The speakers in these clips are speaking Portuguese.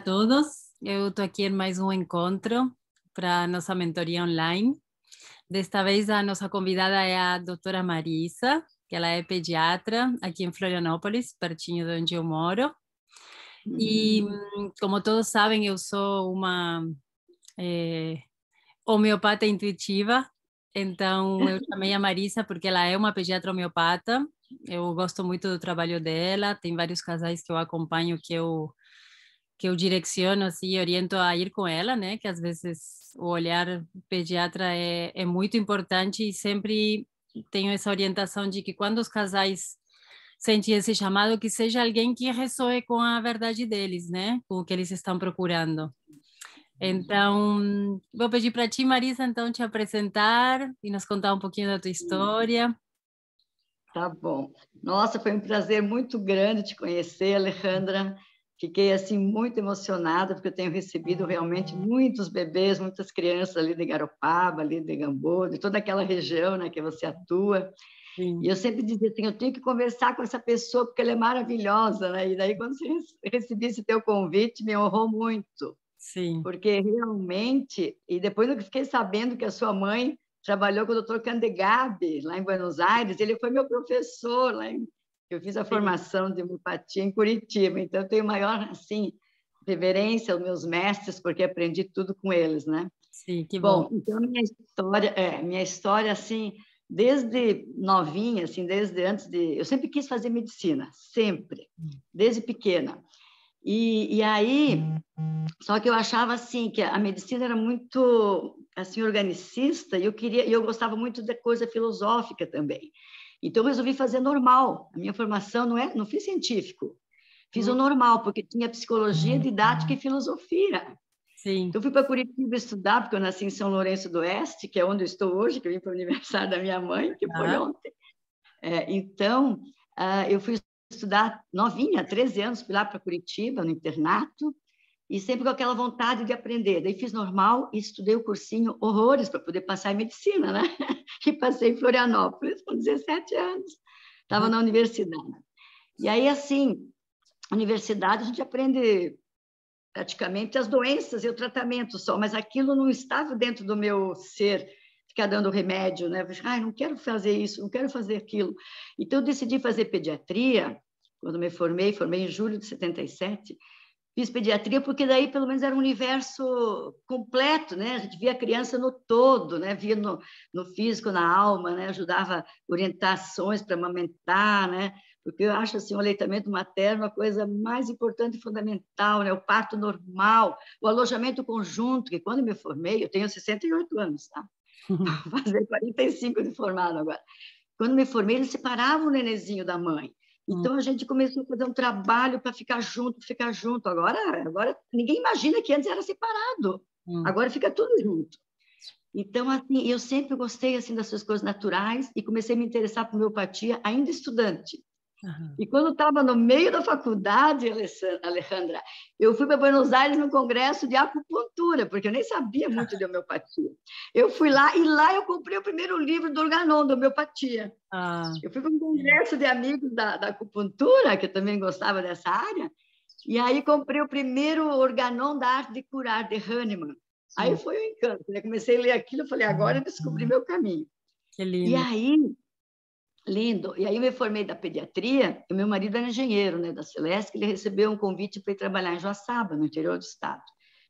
todos, eu estou aqui em mais um encontro para nossa mentoria online. Desta vez a nossa convidada é a doutora Marisa, que ela é pediatra aqui em Florianópolis, pertinho de onde eu moro. E, como todos sabem, eu sou uma homeopata intuitiva, então eu chamei a Marisa porque ela é uma pediatra homeopata. Eu gosto muito do trabalho dela, tem vários casais que eu acompanho que eu direciono assim, oriento a ir com ela, né? Que às vezes o olhar pediatra é muito importante e sempre tenho essa orientação de que quando os casais sentem esse chamado, que seja alguém que ressoe com a verdade deles, né? Com o que eles estão procurando. Então, vou pedir para ti, Marisa, então, te apresentar e nos contar um pouquinho da tua história. Tá bom. Nossa, foi um prazer muito grande te conhecer, Alejandra. Fiquei, assim, muito emocionada, porque eu tenho recebido realmente muitos bebês, muitas crianças ali de Garopaba, ali de Gamboa, de toda aquela região, né, que você atua. Sim. E eu sempre dizia assim, eu tenho que conversar com essa pessoa, porque ela é maravilhosa, né? E daí, quando você recebi esse teu convite, me honrou muito. Sim. Porque realmente... E depois eu fiquei sabendo que a sua mãe trabalhou com o Dr. Candegabe, lá em Buenos Aires. Ele foi meu professor lá em... Eu fiz a formação de homeopatia em Curitiba, então eu tenho maior, assim, reverência aos meus mestres, porque aprendi tudo com eles, né? Sim, que bom. Bom, então minha história, assim, desde novinha, assim, desde antes de... Eu sempre quis fazer medicina, sempre, desde pequena. E aí, só que eu achava, assim, que a medicina era muito, assim, organicista, e eu gostava muito da coisa filosófica também. Então, eu resolvi fazer normal. A minha formação não fiz científico, fiz o normal, porque tinha psicologia, didática e filosofia. Sim. Então, fui para Curitiba estudar, porque eu nasci em São Lourenço do Oeste, que é onde eu estou hoje, que eu vim para o aniversário da minha mãe, que foi ontem. Então, eu fui estudar novinha, 13 anos, fui lá para Curitiba, no internato, e sempre com aquela vontade de aprender. Daí fiz normal e estudei o cursinho horrores para poder passar em medicina, né? E passei em Florianópolis com 17 anos. Estava na universidade. E aí, assim, universidade a gente aprende praticamente as doenças e o tratamento só, mas aquilo não estava dentro do meu ser, ficar dando remédio, né? Ai, não quero fazer isso, não quero fazer aquilo. Então, eu decidi fazer pediatria, quando me formei em julho de 77, fiz pediatria porque daí, pelo menos, era um universo completo, né? A gente via a criança no todo, né? Via no físico, na alma, né? Ajudava orientações para amamentar, né? Porque eu acho, assim, o aleitamento materno a coisa mais importante e fundamental, né? O parto normal, o alojamento conjunto, que quando me formei, eu tenho 68 anos, tá? Vou fazer 45 de formado agora. Quando me formei, eles separavam o nenenzinho da mãe. Então, a gente começou a fazer um trabalho para ficar junto. Agora, ninguém imagina que antes era separado. Agora fica tudo junto. Então, assim, eu sempre gostei, assim, dessas coisas naturais e comecei a me interessar por homeopatia ainda estudante. E quando estava no meio da faculdade, Alejandra, eu fui para Buenos Aires no congresso de acupuntura, porque eu nem sabia muito de homeopatia. Eu fui lá e lá eu comprei o primeiro livro do Organon, da homeopatia. Eu fui para um congresso de amigos da acupuntura, que eu também gostava dessa área, e aí comprei o primeiro Organon da Arte de Curar, de Hahnemann. Aí foi um encanto, né? Comecei a ler aquilo, eu falei, agora eu descobri meu caminho. Que lindo. E aí... Lindo. E aí eu me formei da pediatria, e meu marido era engenheiro, né, da Celesc, ele recebeu um convite para ir trabalhar em Joaçaba, no interior do estado.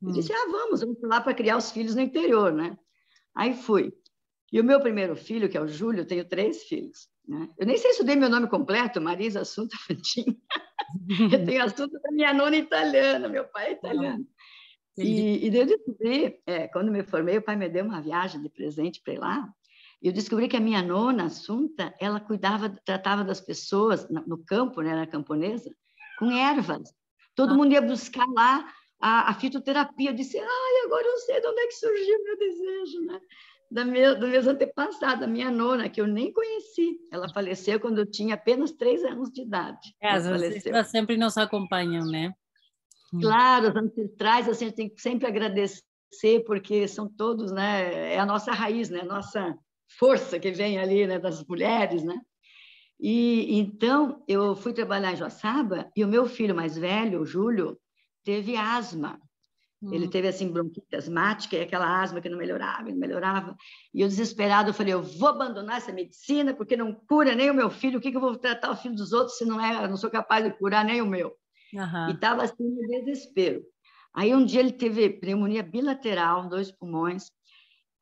Eu disse, vamos lá para criar os filhos no interior, né? Aí fui. E o meu primeiro filho, que é o Júlio, eu tenho 3 filhos, né? Eu nem sei se eu dei meu nome completo, Marisa Assunta Fantin. Eu tenho assunto da minha nona italiana, meu pai é italiano. E daí eu descobri, quando me formei, o pai me deu uma viagem de presente para ir lá. Eu descobri que a minha nona, Assunta, ela tratava das pessoas no campo, né, na camponesa, com ervas. Todo mundo ia buscar lá a fitoterapia. Eu disse, agora eu sei de onde é que surgiu o meu desejo, né? Dos meus antepassados, a minha nona, que eu nem conheci. Ela faleceu quando eu tinha apenas 3 anos de idade. As ancestrais sempre nos acompanham, né? Claro, os ancestrais, assim, a gente tem que sempre agradecer, porque são todos, né? É a nossa raiz, né? A nossa força que vem ali, né, das mulheres, né? E então eu fui trabalhar em Joaçaba e o meu filho mais velho, o Júlio, teve asma. Ele teve, assim, bronquite asmática e aquela asma que não melhorava, não melhorava. E eu, desesperado, eu falei, eu vou abandonar essa medicina porque não cura nem o meu filho. O que eu vou tratar o filho dos outros se eu não sou capaz de curar nem o meu? E estava, assim, no desespero. Aí, um dia, ele teve pneumonia bilateral, 2 pulmões.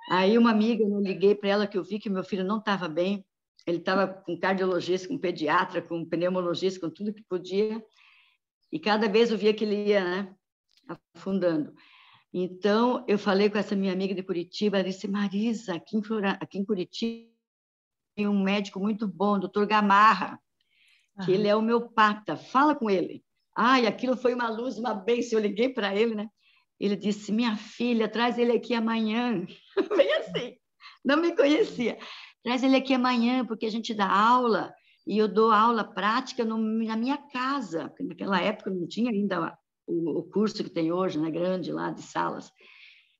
Aí, uma amiga, eu liguei para ela que eu vi que meu filho não estava bem. Ele estava com cardiologista, com pediatra, com pneumologista, com tudo que podia. E cada vez eu via que ele ia, né, afundando. Então, eu falei com essa minha amiga de Curitiba, ela disse, Marisa, aqui em Curitiba tem um médico muito bom, doutor Gamarra, que ele é homeopata, fala com ele. Ai, aquilo foi uma luz, uma bênção, eu liguei para ele, né? Ele disse, minha filha, traz ele aqui amanhã. Bem assim, não me conhecia. Traz ele aqui amanhã, porque a gente dá aula, e eu dou aula prática na minha casa, porque naquela época não tinha ainda o curso que tem hoje, né, grande lá de salas.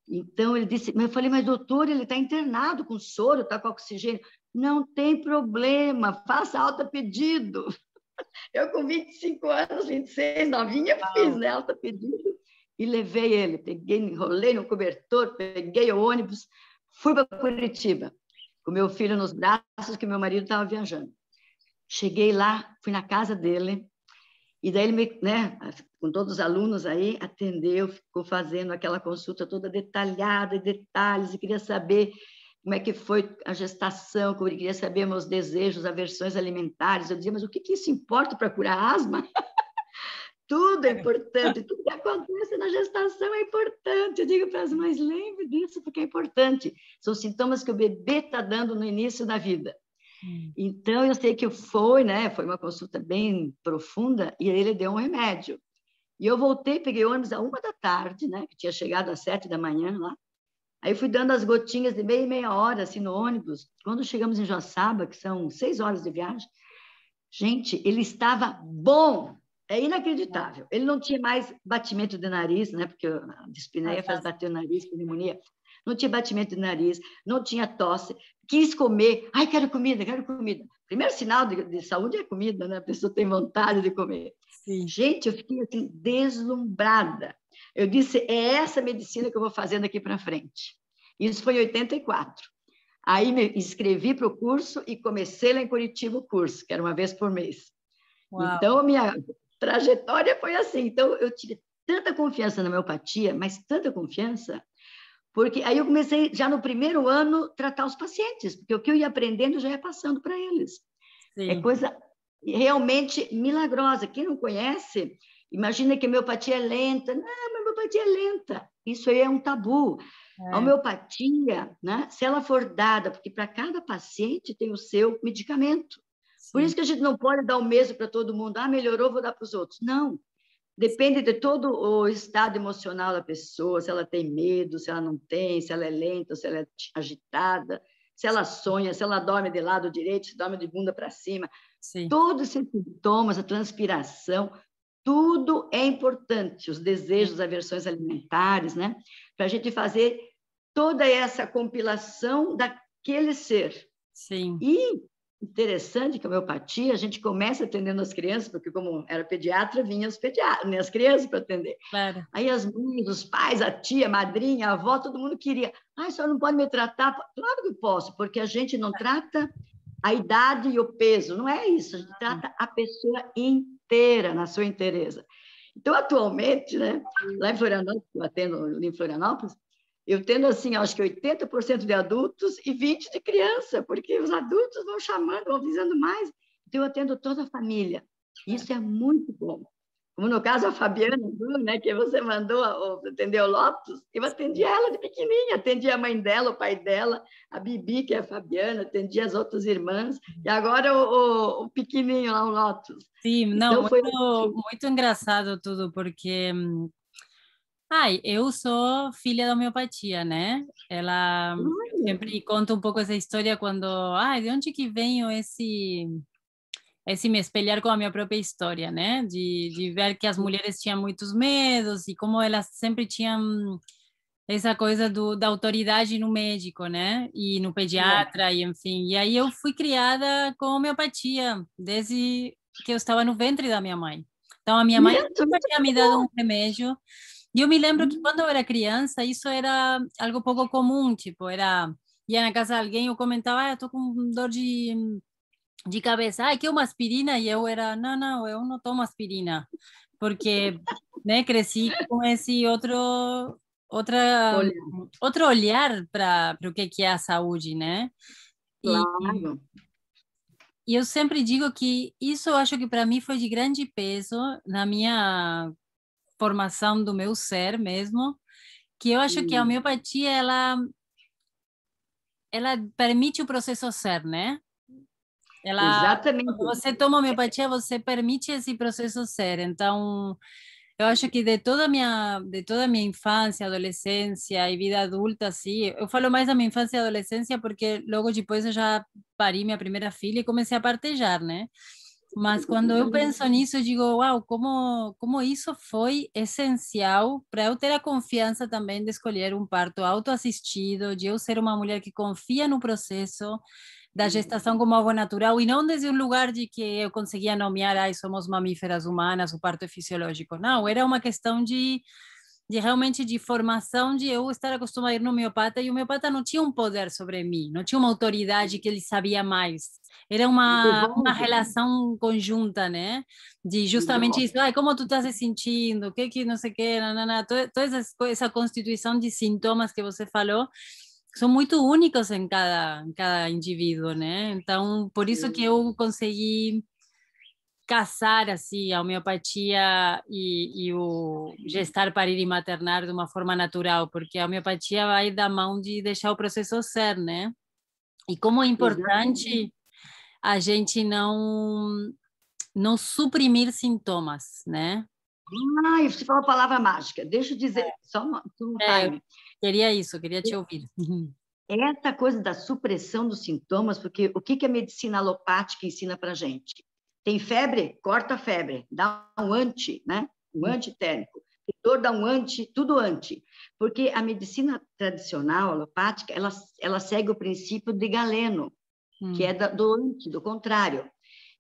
Então, ele disse, eu falei, mas doutor, ele está internado com soro, está com oxigênio. Não tem problema, faça alta pedido. Eu com 25 anos, 26, novinha, fiz, né, alta pedido e levei ele. Peguei, enrolei no cobertor, peguei o ônibus, fui para Curitiba, com meu filho nos braços, que meu marido estava viajando. Cheguei lá, fui na casa dele, e daí ele, né, com todos os alunos aí, atendeu, ficou fazendo aquela consulta toda detalhada, detalhes, e queria saber como é que foi a gestação, como ele queria saber meus desejos, aversões alimentares. Eu dizia, mas o que isso importa para curar asma? Tudo é importante, tudo que acontece na gestação é importante. Eu digo para as mães, lembre disso, porque é importante. São sintomas que o bebê está dando no início da vida. Então, eu sei que foi, né? Foi uma consulta bem profunda e ele deu um remédio. E eu voltei, peguei ônibus à 1h da tarde, né? Que tinha chegado às 7 da manhã lá. Aí fui dando as gotinhas de meia hora, assim, no ônibus. Quando chegamos em Joaçaba, que são 6 horas de viagem, gente, ele estava bom. É inacreditável. Ele não tinha mais batimento de nariz, né? Porque a dispneia faz bater o nariz, pneumonia. Não tinha batimento de nariz, não tinha tosse, quis comer. Ai, quero comida, quero comida. Primeiro sinal de saúde é comida, né? A pessoa tem vontade de comer. Sim. Gente, eu fiquei assim, deslumbrada. Eu disse, é essa medicina que eu vou fazer daqui para frente. Isso foi em 84. Aí me inscrevi para o curso e comecei lá em Curitiba o curso, que era uma vez por mês. Uau. Então, a minha trajetória foi assim. Então, eu tive tanta confiança na homeopatia, mas tanta confiança, porque aí eu comecei, já no primeiro ano, tratar os pacientes, porque o que eu ia aprendendo eu já ia passando para eles. Sim. É coisa realmente milagrosa. Quem não conhece, imagina que a homeopatia é lenta. Não, a homeopatia é lenta. Isso aí é um tabu. A homeopatia, né, se ela for dada, porque para cada paciente tem o seu medicamento. Sim. Por isso que a gente não pode dar o mesmo para todo mundo. Ah, melhorou, vou dar para os outros. Não. Depende de todo o estado emocional da pessoa, se ela tem medo, se ela não tem, se ela é lenta, se ela é agitada, se ela sonha, se ela dorme de lado direito, se dorme de bunda para cima. Sim. Todos esses sintomas, a transpiração, tudo é importante. Os desejos, as aversões alimentares, né? Para a gente fazer toda essa compilação daquele ser. Sim. E interessante que a homeopatia, a gente começa atendendo as crianças, porque como era pediatra, vinham as crianças para atender. Claro. Aí as mães, os pais, a tia, a madrinha, a avó, todo mundo queria. Ah, a senhora não pode me tratar? Claro que posso, porque a gente não trata a idade e o peso, não é isso. A gente trata a pessoa inteira, na sua inteireza. Então, atualmente, né, lá em Florianópolis, eu atendo em Florianópolis, eu tendo, assim, acho que 80% de adultos e 20% de criança, porque os adultos vão chamando, vão avisando mais. Então, eu atendo toda a família. Isso é muito bom. Como no caso a Fabiana, né, que você mandou atender o Lopes, eu atendi ela de pequenininha, atendi a mãe dela, o pai dela, a Bibi, que é a Fabiana, atendi as outras irmãs, e agora o pequenininho lá, o Lopes. Sim, não, então, muito engraçado tudo, porque... Ai, eu sou filha da homeopatia, né? Ela sempre conta um pouco essa história quando, ai, de onde que venho esse me espelhar com a minha própria história, né? De ver que as mulheres tinham muitos medos e como elas sempre tinham essa coisa da autoridade no médico, né? E no pediatra, e enfim. E aí eu fui criada com homeopatia desde que eu estava no ventre da minha mãe. Então, a minha mãe Isso, nunca muito tinha me dado um remédio. E eu me lembro que quando eu era criança, isso era algo pouco comum, tipo, era... Ia na casa de alguém, eu comentava, ah, eu tô com dor de cabeça, ah, que uma aspirina? E eu era, não, não, eu não tomo aspirina, porque, né, cresci com esse outra, olha, outro olhar para o que é a saúde, né? E, claro. e eu sempre digo que isso eu acho que para mim foi de grande peso na minha formação do meu ser mesmo, que eu acho que a Hum, homeopatia ela permite o processo ser, né? Ela, quando exatamente. você toma homeopatia, você permite esse processo ser. Então, eu acho que de toda a minha infância, adolescência e vida adulta, assim, eu falo mais da minha infância e adolescência porque logo depois eu já pari minha primeira filha e comecei a partejar, né? Mas quando eu penso nisso, eu digo, uau, como isso foi essencial para eu ter a confiança também de escolher um parto autoassistido, de eu ser uma mulher que confia no processo da gestação como algo natural e não desde um lugar de que eu conseguia nomear, ai, somos mamíferas humanas, o parto é fisiológico. Não, era uma questão de realmente de formação, de eu estar acostumada a ir no homeopata e o homeopata não tinha um poder sobre mim, não tinha uma autoridade que ele sabia mais. Era uma Devolve, relação conjunta, né? De justamente devolve. isso, ai, como tu estás se sentindo, o que não sei o que, nanana, toda essa constituição de sintomas que você falou, são muito únicos em cada indivíduo, né? Então, por isso que eu consegui casar assim a homeopatia e o gestar, parir e maternar de uma forma natural, porque a homeopatia vai da mão de deixar o processo ser, né? E como é Exatamente. importante a gente não suprimir sintomas, né? Ah, você falou a palavra mágica. Deixa eu dizer, só um É, eu time. queria isso, queria te ouvir. Essa coisa da supressão dos sintomas, porque o que que a medicina alopática ensina para gente? Tem febre? Corta a febre, dá um anti, né? Um antitérmico. Tem dor, dá um anti, tudo anti. Porque a medicina tradicional, alopática, ela segue o princípio de Galeno, que é do anti, do contrário.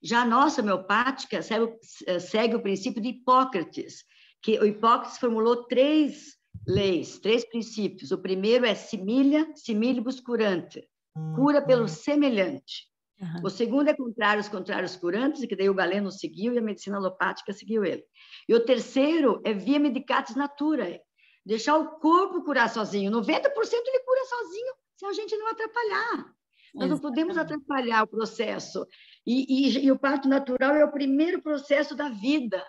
Já a nossa homeopática segue o princípio de Hipócrates, que o Hipócrates formulou três leis, três princípios. O primeiro é similibus curante, cura pelo semelhante. O segundo é contrário aos contrários curantes, que daí o Galeno seguiu e a medicina alopática seguiu ele. E o terceiro é via medicatis naturae, deixar o corpo curar sozinho. 90% ele cura sozinho, se a gente não atrapalhar. Nós não podemos Exatamente. atrapalhar o processo. E o parto natural é o primeiro processo da vida,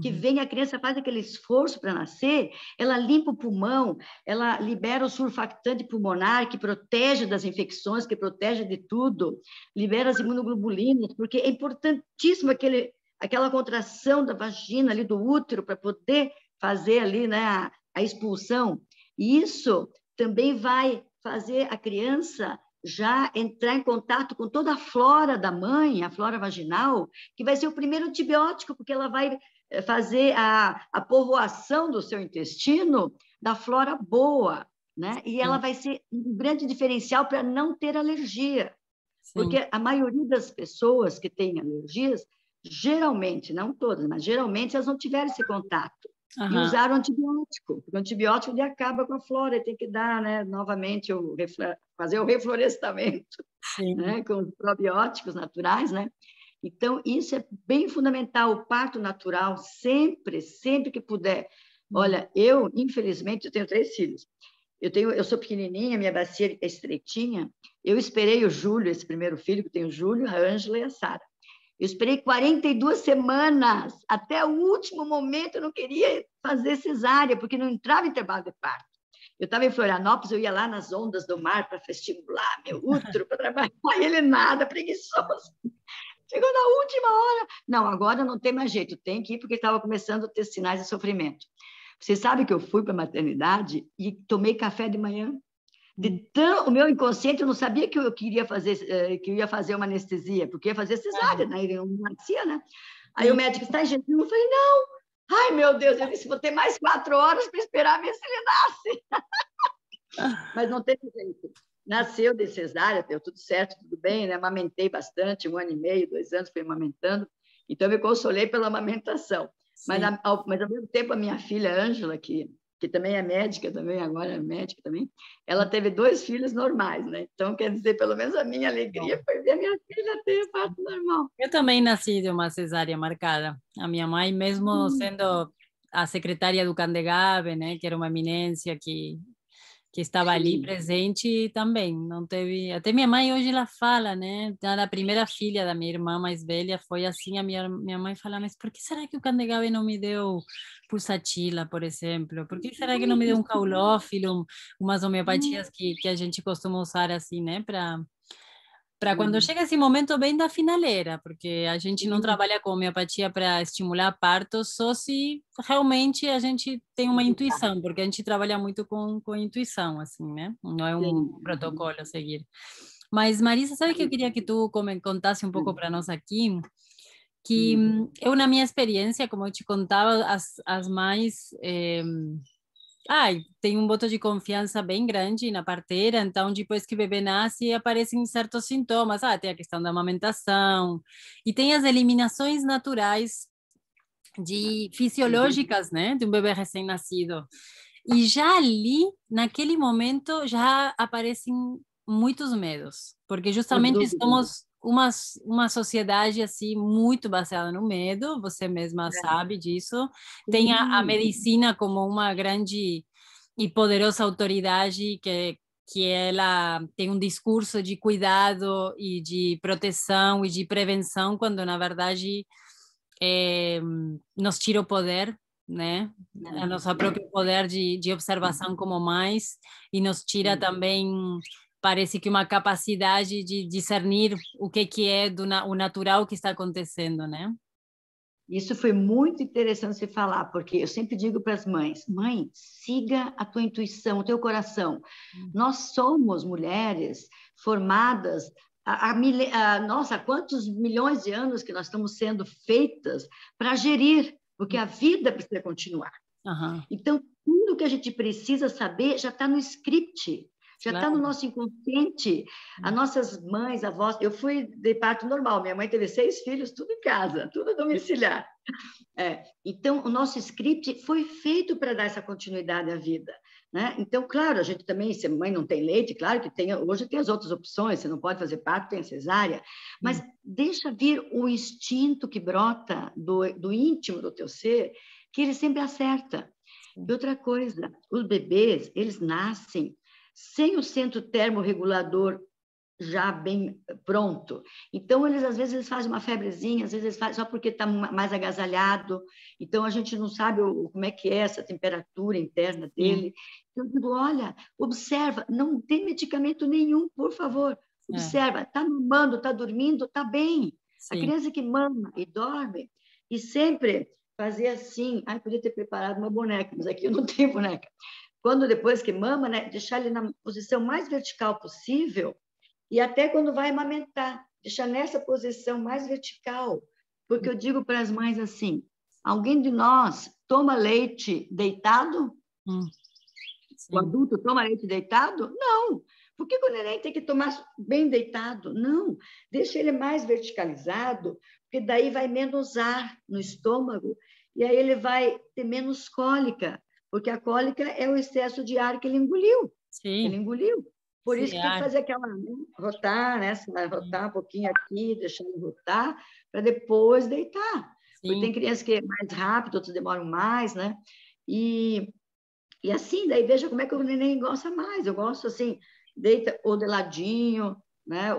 que Uhum. vem, a criança faz aquele esforço para nascer, ela limpa o pulmão, ela libera o surfactante pulmonar, que protege das infecções, que protege de tudo, libera as imunoglobulinas, porque é importantíssimo aquela contração da vagina, ali do útero, para poder fazer ali, né, a expulsão. E isso também vai fazer a criança já entrar em contato com toda a flora da mãe, a flora vaginal, que vai ser o primeiro antibiótico, porque ela vai fazer a povoação do seu intestino da flora boa, né? E ela Sim, vai ser um grande diferencial para não ter alergia, sim. porque a maioria das pessoas que têm alergias, geralmente, não todas, mas geralmente elas não tiveram esse contato e Aham, usaram antibiótico, porque o antibiótico ele acaba com a flora, tem que dar, né, novamente, fazer o reflorestamento, sim. né, com os probióticos naturais, né? Então, isso é bem fundamental, o parto natural, sempre, sempre que puder. Olha, eu, infelizmente, eu tenho 3 filhos. Eu sou pequenininha, minha bacia é estreitinha. Eu esperei o Júlio, esse primeiro filho, que eu tenho o Júlio, a Ângela e a Sara. Eu esperei 42 semanas, até o último momento eu não queria fazer cesárea, porque não entrava em intervalo de parto. Eu estava em Florianópolis, eu ia lá nas ondas do mar para estimular meu útero, para trabalhar, e ele nada, preguiçoso. Chegou na última hora. Não, agora não tem mais jeito, tem que ir, porque estava começando a ter sinais de sofrimento. Você sabe que eu fui para a maternidade e tomei café de manhã. O meu inconsciente, eu não sabia que eu queria fazer, que eu ia fazer uma anestesia, porque ia fazer cesárea, né? Ele não nascia, né? Aí o Sim. médico está em jejum, eu falei, não. Ai, meu Deus, eu disse, vou ter mais 4 horas para esperar ver se ele nasce. Mas não teve jeito. Nasceu de cesárea, deu tudo certo, tudo bem, né? Amamentei bastante, 1 ano e meio, 2 anos fui amamentando. Então, eu me consolei pela amamentação. Mas ao mesmo tempo, a minha filha, Ângela, que também é médica, também agora é médica também, ela teve 2 filhos normais, né? Então, quer dizer, pelo menos a minha alegria foi ver a minha filha ter parto normal. Eu também nasci de uma cesárea marcada. A minha mãe, mesmo sendo a secretária do Candegave, né, que era uma eminência que estava ali presente também, não teve... Até minha mãe hoje ela fala, né, a primeira filha da minha irmã mais velha foi assim, a minha mãe fala, mas por que será que o Candegave não me deu pulsatila, por exemplo? Por que será que não me deu um caulófilo, umas homeopatias que a gente costuma usar assim, né, para quando chega esse momento bem da finaleira, porque a gente não trabalha com homeopatia para estimular partos, só se realmente a gente tem uma intuição, porque a gente trabalha muito com intuição, assim, né? Não é um protocolo a seguir. Mas, Marisa, sabe que eu queria que tu contasse um pouco para nós aqui? Que eu, na minha experiência, como eu te contava, as mães... tem um voto de confiança bem grande na parteira, então depois que o bebê nasce aparecem certos sintomas, tem a questão da amamentação, e tem as eliminações naturais fisiológicas, né, de um bebê recém-nascido. E já ali, naquele momento, já aparecem muitos medos, porque justamente somos uma sociedade assim muito baseada no medo, você mesma sabe disso. Tem a medicina como uma grande e poderosa autoridade que ela tem um discurso de cuidado e de proteção e de prevenção, quando na verdade nos tira o poder, né? A nossa próprio poder de observação como mães, e nos tira também, parece que uma capacidade de discernir o que é o natural que está acontecendo, né? Isso foi muito interessante você falar, porque eu sempre digo para as mães, mãe, siga a tua intuição, o teu coração. Nós somos mulheres formadas nossa, quantos milhões de anos que nós estamos sendo feitas para gerir, porque a vida precisa continuar. Então, tudo que a gente precisa saber já está no script, já está no nosso inconsciente. As nossas mães, avós... Eu fui de parto normal, minha mãe teve 6 filhos, tudo em casa, tudo domiciliar. Então, o nosso script foi feito para dar essa continuidade à vida, né? Então, claro, a gente também, se a mãe não tem leite, claro que hoje tem as outras opções, você não pode fazer parto, tem a cesárea, mas deixa vir o instinto que brota do íntimo do teu ser, que ele sempre acerta. E outra coisa, os bebês, eles nascem sem o centro termorregulador já bem pronto. Então, às vezes, eles fazem uma febrezinha, às vezes eles fazem só porque está mais agasalhado. Então, a gente não sabe como é que é essa temperatura interna dele. Então, eu digo, olha, observa, não tem medicamento nenhum, por favor. Observa, está mamando, está dormindo, está bem. A criança que mama e dorme, e sempre fazer assim, podia ter preparado uma boneca, mas aqui eu não tenho boneca. Quando depois que mama, né, deixar ele na posição mais vertical possível, e até quando vai amamentar, deixar nessa posição mais vertical. Porque eu digo para as mães assim, alguém de nós toma leite deitado? O adulto toma leite deitado? Não. Por que o neném tem que tomar bem deitado? Não. Deixa ele mais verticalizado, porque daí vai menos ar no estômago, e aí ele vai ter menos cólica, porque a cólica é o excesso de ar que ele engoliu. Ele engoliu. Por isso que tem que fazer aquela, rotar, né? Rotar um pouquinho aqui, deixar ele rotar, para depois deitar. Porque tem crianças que é mais rápido, outros demoram mais, né? E assim, daí veja como é que o neném gosta mais. Eu gosto assim, deita ou de ladinho, né?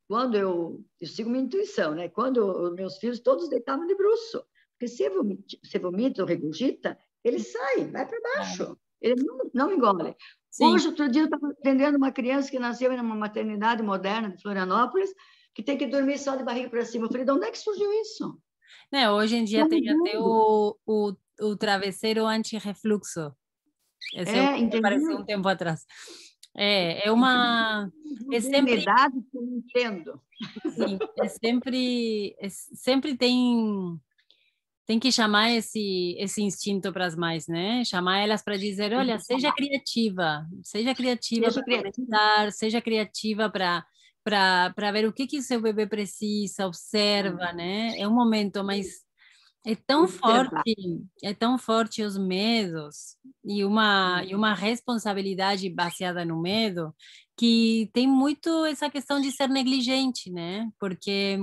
Quando eu sigo minha intuição, né? Quando os meus filhos todos deitavam de bruço. Porque se vomita ou regurgita, ele sai, vai para baixo. Ele não engole. Hoje, outro dia, eu estava atendendo uma criança que nasceu em uma maternidade moderna de Florianópolis, que tem que dormir só de barriga para cima. Eu falei, de onde é que surgiu isso? Hoje em dia tem até o travesseiro anti-refluxo. Esse apareceu um tempo atrás. É uma... modernidade que eu não entendo. Sim, sempre tem que chamar esse instinto para as mães, né? Chamar elas para dizer, olha, seja criativa para comentar, seja criativa para ver o que seu bebê precisa, observa, né? É um momento, mas observar. é tão forte os medos e uma responsabilidade baseada no medo que tem muito essa questão de ser negligente, né? Porque,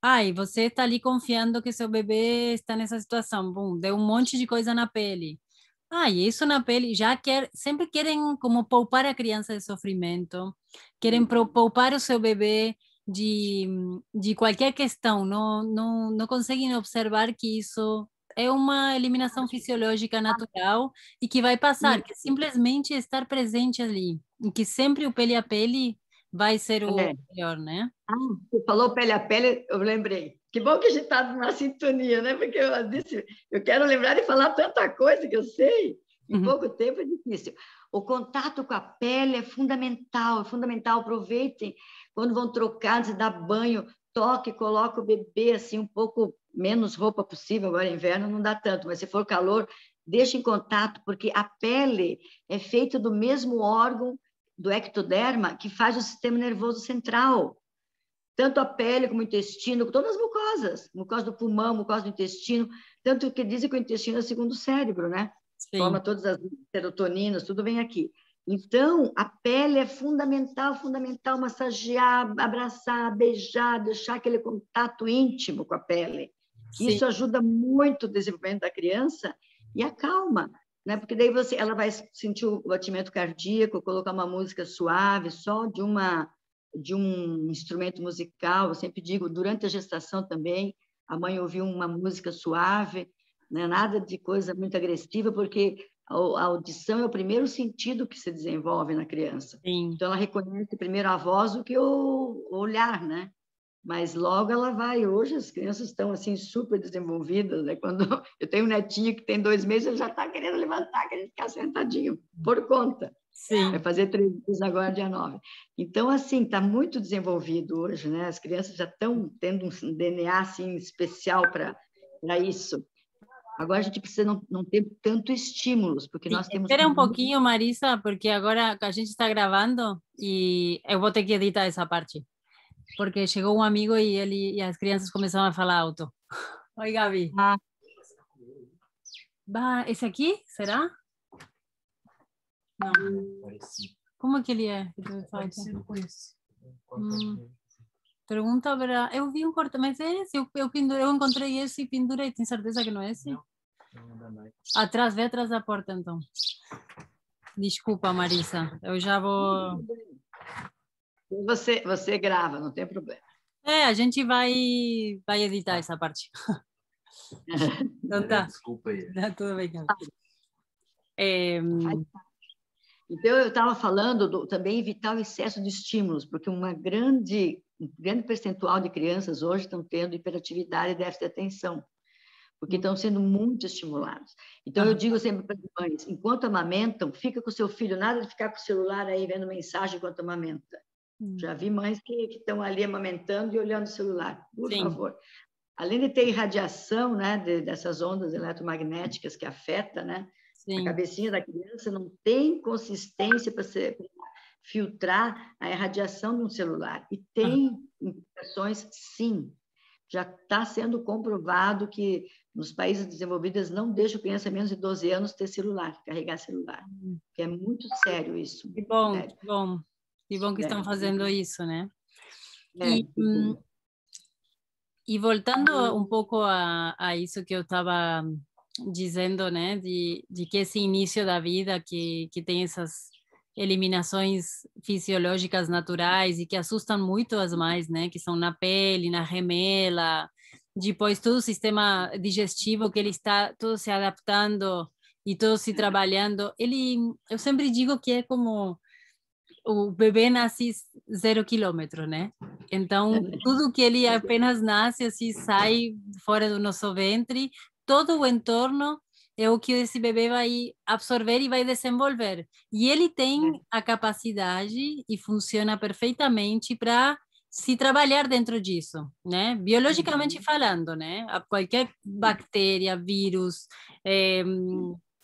ai, você está ali confiando que seu bebê está nessa situação, bum, deu um monte de coisa na pele. Ah, e isso na pele sempre querem como poupar a criança de sofrimento, querem poupar o seu bebê de, de qualquer questão, não conseguem observar que isso é uma eliminação fisiológica natural e que vai passar, que é simplesmente estar presente ali, e que sempre o pele a pele vai ser o É. melhor, né? Ah, você falou pele a pele, eu lembrei. Que bom que a gente está numa sintonia, né? Porque eu disse, eu quero lembrar de falar tanta coisa que eu sei. Em pouco tempo é difícil. O contato com a pele é fundamental, é fundamental. Aproveitem quando vão trocar, antes de dar banho, toque, coloque o bebê assim um pouco menos roupa possível. Agora inverno não dá tanto, mas se for calor, deixe em contato, porque a pele é feita do mesmo órgão do ectoderma que faz o sistema nervoso central. Tanto a pele como o intestino, todas as mucosas, mucosa do pulmão, mucosa do intestino, tanto que dizem que o intestino é o segundo cérebro, né? Sim. Forma todas as serotoninas, tudo vem aqui. Então, a pele é fundamental, fundamental, massagear, abraçar, beijar, deixar aquele contato íntimo com a pele. Sim. Isso ajuda muito o desenvolvimento da criança e acalma, né? Porque daí ela vai sentir o batimento cardíaco, colocar uma música suave, só de um instrumento musical. Eu sempre digo, durante a gestação também, a mãe ouviu uma música suave, né? Nada de coisa muito agressiva, porque a audição é o primeiro sentido que se desenvolve na criança. Sim. Então, ela reconhece primeiro a voz do que o olhar, né? Mas logo ela vai. Hoje as crianças estão assim super desenvolvidas, né? Quando eu tenho um netinho que tem 2 meses, ele já está querendo levantar, querendo ficar sentadinho, por conta. Sim. Vai fazer 3 meses agora, dia 9. Então, assim, está muito desenvolvido hoje, né? As crianças já estão tendo um DNA assim, especial para isso. Agora a gente precisa não ter tanto estímulos, porque Sim, nós temos... espera um pouquinho, Marisa, porque agora a gente está gravando e eu vou ter que editar essa parte. Porque chegou um amigo e as crianças começaram a falar alto. Oi, Gabi. Ah. Esse aqui, será? Não. Como que ele é? Parecido com esse. Pergunta para... Eu vi um corte, mas é esse. Eu encontrei esse e pendurei. Tem certeza que não é esse? Não. Atrás, vê atrás da porta, então. Desculpa, Marisa. Eu já vou... Você grava, não tem problema. A gente vai editar essa parte. Então tá. Desculpa aí. Tá tudo bem, cara. Então, eu estava falando também evitar o excesso de estímulos, porque um grande percentual de crianças hoje estão tendo hiperatividade e déficit de atenção, porque estão sendo muito estimulados. Então, eu digo sempre para as mães, enquanto amamentam, fica com o seu filho, nada de ficar com o celular aí vendo mensagem enquanto amamenta. Já vi mães que estão ali amamentando e olhando o celular. Por favor. Além de ter irradiação, né, dessas ondas eletromagnéticas que afetam, né, a cabecinha da criança, não tem consistência para filtrar a irradiação de um celular. E tem implicações, sim. Já está sendo comprovado que nos países desenvolvidos não deixam criança menos de 12 anos ter celular, carregar celular. Que é muito sério isso. Que bom, sério. que bom. Que bom que estão fazendo isso, né? E voltando um pouco a isso que eu estava dizendo, né, de que esse início da vida que tem essas eliminações fisiológicas naturais e que assustam muito as mães, né, que são na pele, na remela, depois todo o sistema digestivo que ele está todo se adaptando e todo se trabalhando, eu sempre digo que é como o bebê nasce 0 quilômetro, né? Então, tudo que ele apenas nasce, assim, sai fora do nosso ventre, todo o entorno é o que esse bebê vai absorver e vai desenvolver. E ele tem a capacidade e funciona perfeitamente para se trabalhar dentro disso, né? Biologicamente falando, né? Qualquer bactéria, vírus,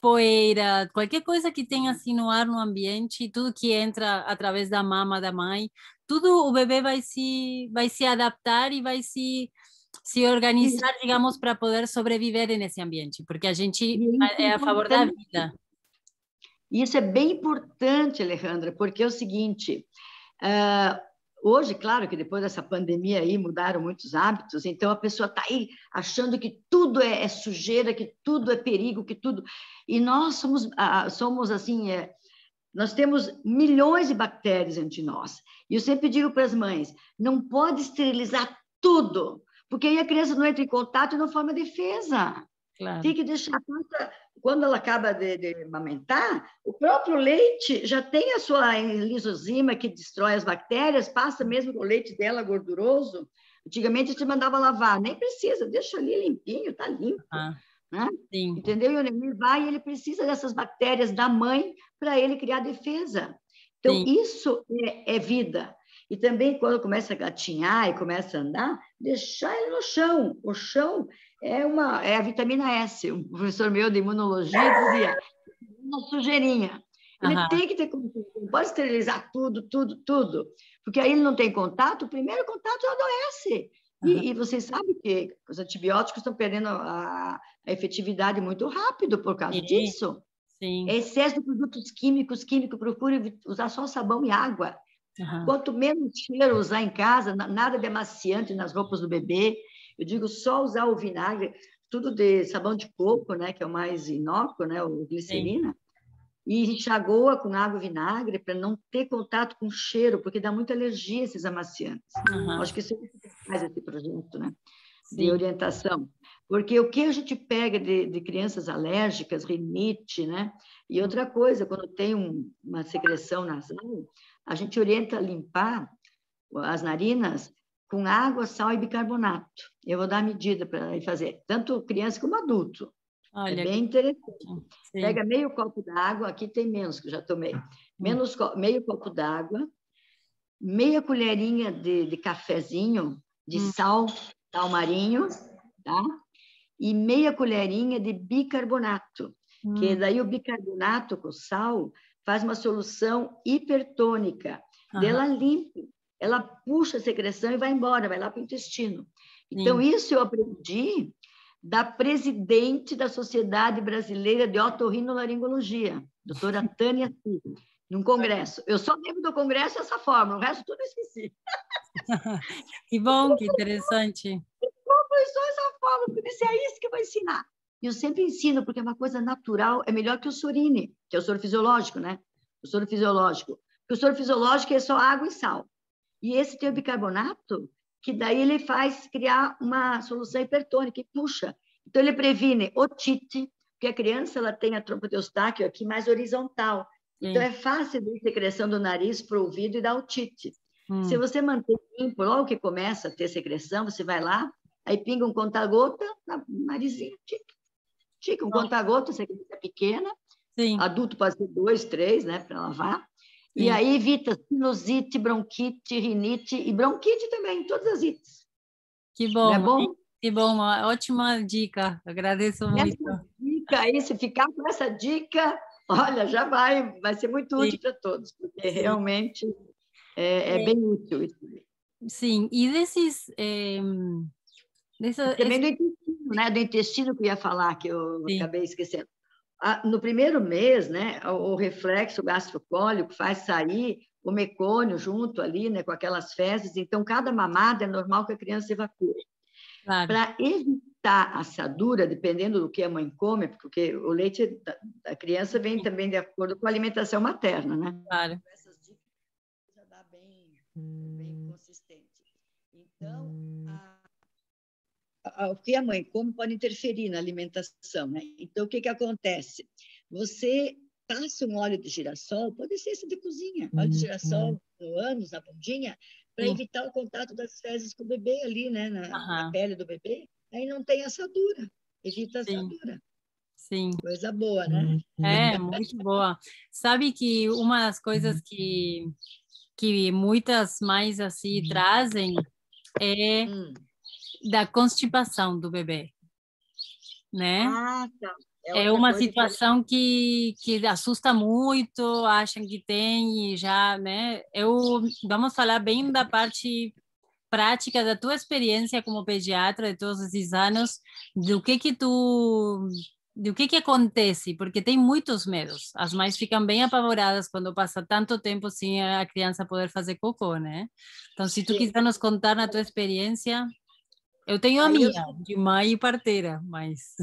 poeira, qualquer coisa que tenha assim no ar, no ambiente, tudo que entra através da mama da mãe, tudo o bebê vai se adaptar e vai se se organizar, digamos, para poder sobreviver nesse ambiente, porque a gente é a favor da vida. Isso é bem importante, Alejandra, porque é o seguinte, hoje, claro que depois dessa pandemia aí mudaram muitos hábitos, então a pessoa está aí achando que tudo é sujeira, que tudo é perigo, que tudo... E nós somos assim, nós temos milhões de bactérias entre nós. E eu sempre digo para as mães, não pode esterilizar tudo, porque aí a criança não entra em contato e não forma defesa. Claro. Tem que deixar quando ela acaba de amamentar, o próprio leite já tem a sua lisozima que destrói as bactérias, passa mesmo com o leite dela gorduroso. Antigamente a gente mandava lavar, nem precisa, deixa ali limpinho, tá limpo. Né? Sim. Entendeu? E o neném vai e ele precisa dessas bactérias da mãe para ele criar defesa. Então, sim, isso é vida. E também, quando começa a gatinhar e começa a andar, deixar ele no chão. O chão é a vitamina S. Um professor meu de imunologia dizia, uma sujeirinha. Ele tem que ter contato, não pode esterilizar tudo. Porque aí ele não tem contato, o primeiro contato adoece. E vocês sabem que os antibióticos estão perdendo a efetividade muito rápido por causa disso. Sim. É excesso de produtos químicos, procure usar só sabão e água. Quanto menos cheiro usar em casa, nada de amaciante nas roupas do bebê. Eu digo só usar o vinagre, tudo de sabão de coco, né, que é o mais inócuo, né, o glicerina. Sim. E enxagoa com água e vinagre para não ter contato com cheiro, porque dá muita alergia esses amaciantes. Acho que isso faz esse projeto, né? Sim. De orientação. Porque o que a gente pega de crianças alérgicas, rinite, né? E outra coisa, quando tem uma secreção nasal, a gente orienta a limpar as narinas com água, sal e bicarbonato. Eu vou dar a medida para ir fazer, tanto criança como adulto. Olha, é bem interessante. Sim. Pega meio copo d'água, aqui tem menos, que eu já tomei. Meio copo d'água, meia colherinha de cafezinho, de sal marinho, tá? E meia colherinha de bicarbonato, que daí o bicarbonato com sal faz uma solução hipertônica. Ela limpa, ela puxa a secreção e vai embora, vai lá para o intestino. Então, isso eu aprendi da presidente da Sociedade Brasileira de Otorrinolaringologia, doutora Tânia Si, num congresso. Eu só lembro do congresso essa forma, o resto tudo eu esqueci. Que bom, que interessante. Foi só essa forma, porque eu disse, é isso que eu vou ensinar. E eu sempre ensino, porque é uma coisa natural, é melhor que o sorine, que é o soro fisiológico, né? O soro fisiológico. Porque o soro fisiológico é só água e sal. E esse tem o bicarbonato, que daí ele faz criar uma solução hipertônica e puxa. Então, ele previne otite, porque a criança ela tem a trompa de Eustáquio aqui mais horizontal. Então, é fácil de secreção do nariz para o ouvido e da otite. Se você manter limpo, logo que começa a ter secreção, você vai lá, aí pinga um conta-gota no narizinho, tica um conta-gota, se a criança é pequena, sim, adulto pode ser 2, 3, né, para lavar. Sim. E aí evita sinusite, bronquite, rinite e bronquite também, todas as ites. Que bom, não é bom? Que bom, uma ótima dica, agradeço muito. Essa dica aí, se ficar com essa dica, olha, já vai ser muito útil para todos, porque realmente é bem útil isso. Sim, e desses... Também do intestino, né? Do intestino que eu ia falar, que eu acabei esquecendo. No primeiro mês, né, o reflexo gastrocólico faz sair o mecônio junto ali, né, com aquelas fezes. Então, cada mamada é normal que a criança evacue. Claro. Para evitar assadura, dependendo do que a mãe come, porque o leite da criança vem também de acordo com a alimentação materna, né? Claro. Essas dicas já dá bem consistente. Então, o que a mãe come pode interferir na alimentação, né? Então, o que acontece? Você passa um óleo de girassol, pode ser esse de cozinha, óleo de girassol no ânus, na bundinha, para evitar o contato das fezes com o bebê ali, né? Na pele do bebê. Aí não tem assadura, evita a assadura. Sim. Coisa boa, né? É, muito boa. Sabe que uma das coisas que muitas mães assim trazem é da constipação do bebê, né? Ah, tá. É uma situação que assusta muito, acham que tem e já, né? Vamos falar bem da parte prática da tua experiência como pediatra de todos esses anos, do que tu do que acontece, porque tem muitos medos. As mães ficam bem apavoradas quando passa tanto tempo sem a criança poder fazer cocô, né? Então, se tu quiser nos contar na tua experiência, eu tenho a minha, de mãe e parteira, mas...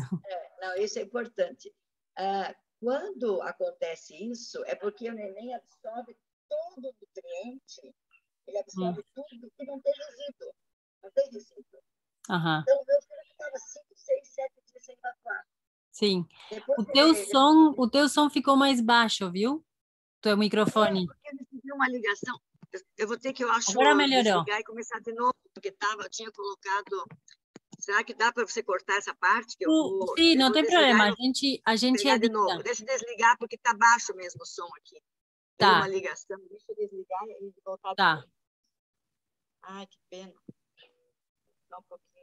Não, isso é importante. Quando acontece isso, é porque o neném absorve todo o nutriente, ele absorve tudo e não tem resíduo. Não tem resíduo. Aham. Então, o meu filho ficava 5, 6, 7 dias sem evacuar. Sim. Depois O teu som ficou mais baixo, viu? Teu microfone. Porque eu recebi uma ligação. Eu vou ter que, eu acho, Agora melhorou. desligar e começar de novo, porque eu tinha colocado... Será que dá para você cortar essa parte? Que Sim, não tem problema. A gente pegar de edita. novo. Deixa eu desligar, porque está baixo mesmo o som aqui. Tem uma ligação. Deixa eu desligar e voltar de novo. Ai, que pena. Só um pouquinho.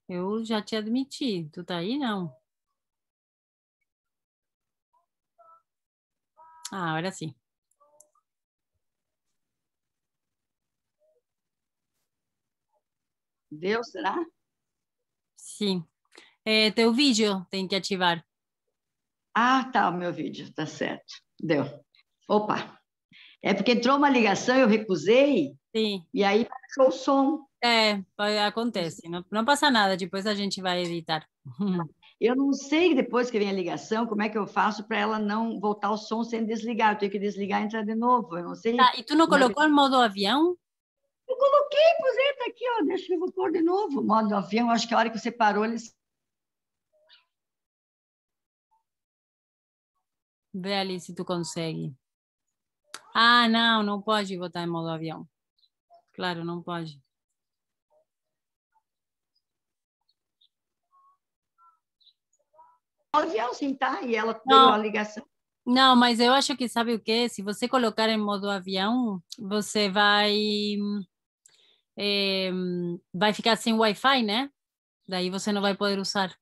Eu já te admiti. Tu tá aí, não? Ah, agora sim. Deu, será? Sim. Teu vídeo tem que ativar. Ah, tá, o meu vídeo, tá certo. Deu. Opa! É porque entrou uma ligação, eu recusei, Sim. e aí baixou o som. Acontece. Não passa nada, depois a gente vai editar. Eu não sei, depois que vem a ligação, como é que eu faço para ela não voltar o som sem desligar. Eu tenho que desligar e entrar de novo. Eu não sei. E tu não colocou em modo avião? Eu coloquei, pois é, tá aqui, ó. Deixa eu vou pôr de novo. Modo avião, acho que a hora que você parou, eles. Vê ali se tu consegue. Ah, não pode botar em modo avião. Claro, não pode. Modo avião, sim, tá? E ela deu a ligação. Não, mas eu acho que sabe o quê? Se você colocar em modo avião, você vai ficar sem Wi-Fi, né? Daí você não vai poder usar.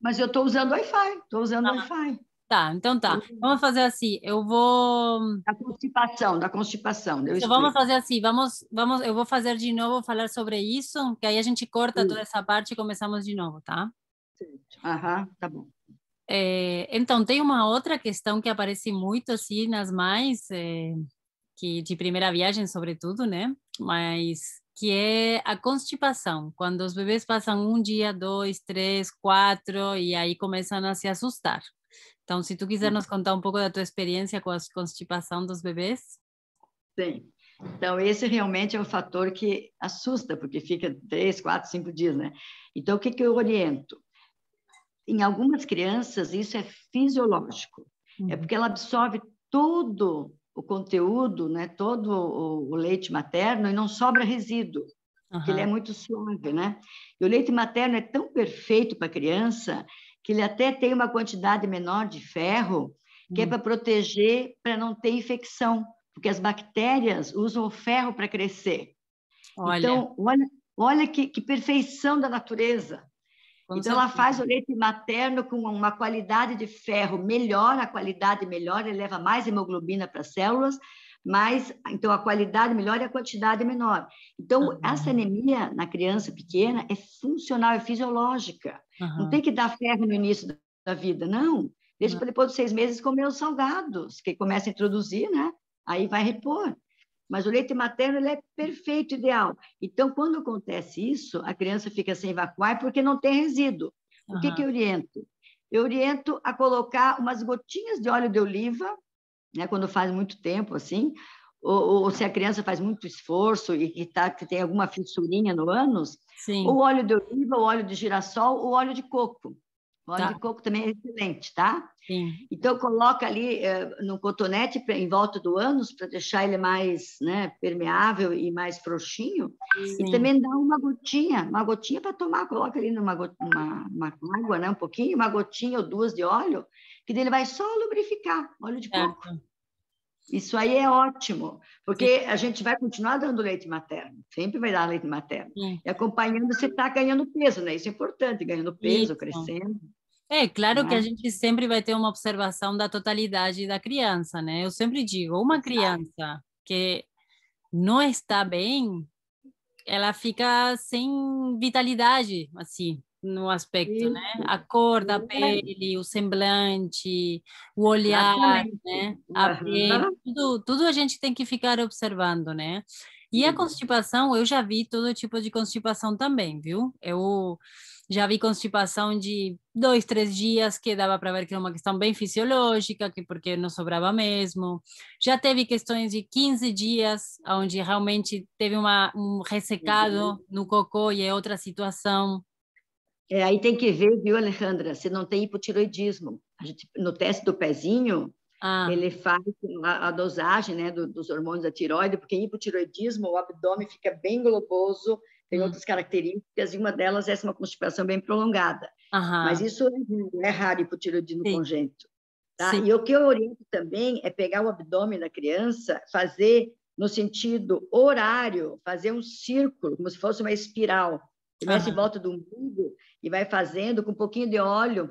Mas eu estou usando Wi-Fi, estou usando Wi-Fi. Tá, então tá. Vamos fazer assim. Eu vou. Da constipação. Então, vamos fazer assim. Vamos. Eu vou fazer de novo, falar sobre isso, que aí a gente corta toda essa parte e começamos de novo, tá? Aham, tá bom. Então, tem uma outra questão que aparece muito assim nas mães, que de primeira viagem, sobretudo, né? Mas que é a constipação, quando os bebês passam um dia, dois, três, quatro, e aí começam a se assustar. Então, se tu quiser nos contar um pouco da tua experiência com a constipação dos bebês. Sim. Então, esse realmente é o fator que assusta, porque fica 3, 4, 5 dias, né? Então, o que eu oriento? Em algumas crianças, isso é fisiológico. É porque ela absorve todo o conteúdo, né? Todo o leite materno e não sobra resíduo, porque ele é muito suave, né? E o leite materno é tão perfeito para a criança que ele até tem uma quantidade menor de ferro, que é para proteger, para não ter infecção, porque as bactérias usam o ferro para crescer. Então, olha que perfeição da natureza. Então, ela faz o leite materno com uma qualidade de ferro melhor, a qualidade melhor, ele leva mais hemoglobina para as células, então a qualidade melhor e a quantidade menor. Então, essa anemia na criança pequena é funcional, é fisiológica. Não tem que dar ferro no início da vida, não. Deixa para depois dos 6 meses comer os salgados, que começa a introduzir, né? Aí vai repor. Mas o leite materno ele é perfeito, ideal. Então, quando acontece isso, a criança fica sem evacuar porque não tem resíduo. O que eu oriento? Eu oriento a colocar umas gotinhas de óleo de oliva, né, quando faz muito tempo, assim, ou se a criança faz muito esforço e que tem alguma fissurinha no ânus, ou óleo de oliva, ou óleo de girassol, ou óleo de coco. O óleo de coco também é excelente, tá? Sim. Então, coloca ali no cotonete em volta do ânus para deixar ele mais, né, permeável e mais frouxinho. Sim. E também dá uma gotinha para tomar. Coloca ali numa água, né, um pouquinho, uma gotinha ou duas de óleo, que ele vai só lubrificar, óleo de coco. Isso aí é ótimo, porque a gente vai continuar dando leite materno, sempre vai dar leite materno. E acompanhando, você está ganhando peso, né? Isso é importante, ganhando peso, crescendo. É claro que a gente sempre vai ter uma observação da totalidade da criança, né? Eu sempre digo, uma criança que não está bem, ela fica sem vitalidade, assim, no aspecto, né? A cor da pele, o semblante, o olhar, né? A pele, tudo a gente tem que ficar observando, né? E a constipação, eu já vi todo tipo de constipação também, viu? Eu já vi constipação de 2, 3 dias, que dava para ver que era uma questão bem fisiológica, que porque não sobrava mesmo. Já teve questões de 15 dias, onde realmente teve um ressecado no cocô e é outra situação. Aí tem que ver, viu, Alejandra, se não tem hipotiroidismo. A gente, no teste do pezinho, ele faz a dosagem, né, dos hormônios da tiroide, porque hipotiroidismo, o abdômen fica bem globoso, tem outras características, e uma delas é uma constipação bem prolongada. Mas isso é raro, hipotiroidismo congênito. Tá? E o que eu oriento também é pegar o abdômen da criança, fazer no sentido horário, fazer um círculo, como se fosse uma espiral. Começa em volta do umbigo e vai fazendo com um pouquinho de óleo